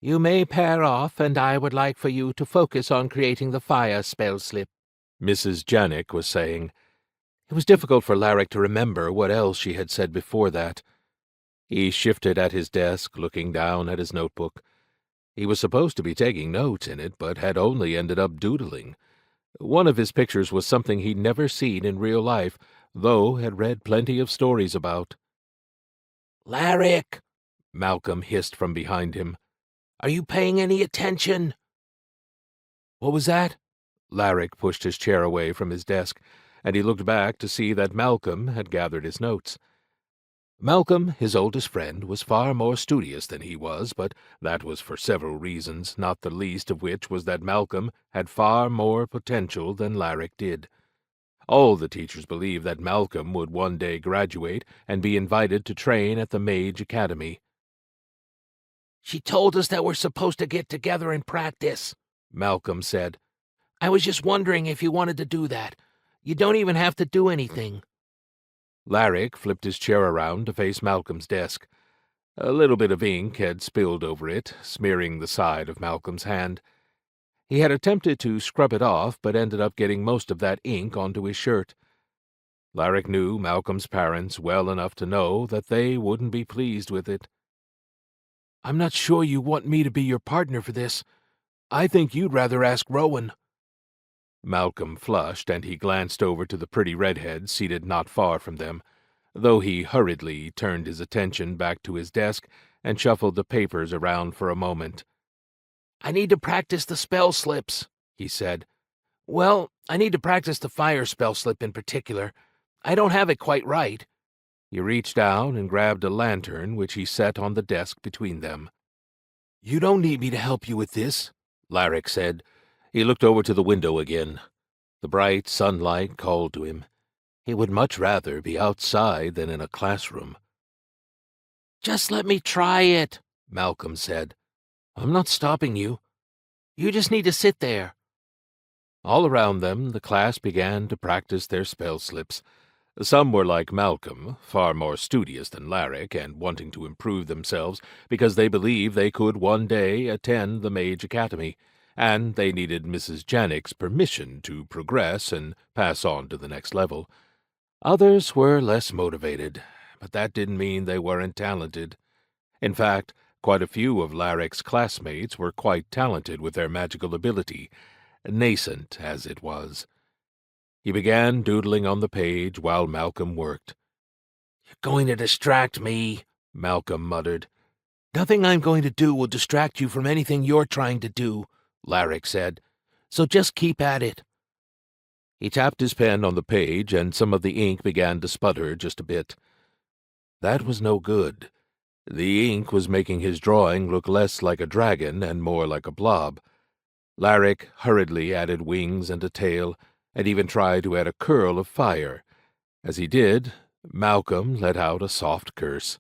You may pair off, and I would like for you to focus on creating the fire spell slip," Mrs. Janik was saying. It was difficult for Laric to remember what else she had said before that. He shifted at his desk, looking down at his notebook. He was supposed to be taking notes in it, but had only ended up doodling. One of his pictures was something he'd never seen in real life, though had read plenty of stories about. "Laric!" Malcolm hissed from behind him. "Are you paying any attention?" "What was that?" Laric pushed his chair away from his desk, and he looked back to see that Malcolm had gathered his notes. Malcolm, his oldest friend, was far more studious than he was, but that was for several reasons, not the least of which was that Malcolm had far more potential than Laric did. All the teachers believed that Malcolm would one day graduate and be invited to train at the Mage Academy. "She told us that we're supposed to get together and practice," Malcolm said. "I was just wondering if you wanted to do that. You don't even have to do anything." Laric flipped his chair around to face Malcolm's desk. A little bit of ink had spilled over it, smearing the side of Malcolm's hand. He had attempted to scrub it off, but ended up getting most of that ink onto his shirt. Laric knew Malcolm's parents well enough to know that they wouldn't be pleased with it. "I'm not sure you want me to be your partner for this. I think you'd rather ask Rowan." Malcolm flushed, and he glanced over to the pretty redhead seated not far from them, though he hurriedly turned his attention back to his desk and shuffled the papers around for a moment. "I need to practice the spell slips," he said. "Well, I need to practice the fire spell slip in particular. I don't have it quite right." He reached down and grabbed a lantern, which he set on the desk between them. "You don't need me to help you with this," Laric said. He looked over to the window again. The bright sunlight called to him. He would much rather be outside than in a classroom. "Just let me try it," Malcolm said. "I'm not stopping you. You just need to sit there." All around them, the class began to practice their spell slips. Some were like Malcolm, far more studious than Laric, and wanting to improve themselves because they believed they could one day attend the Mage Academy, and they needed Mrs. Janik's permission to progress and pass on to the next level. Others were less motivated, but that didn't mean they weren't talented. In fact, quite a few of Laric's classmates were quite talented with their magical ability, nascent as it was. He began doodling on the page while Malcolm worked. "You're going to distract me," Malcolm muttered. "Nothing I'm going to do will distract you from anything you're trying to do," Laric said. "So just keep at it." He tapped his pen on the page, and some of the ink began to sputter just a bit. That was no good. The ink was making his drawing look less like a dragon and more like a blob. Laric hurriedly added wings and a tail, and even tried to add a curl of fire. As he did, Malcolm let out a soft curse.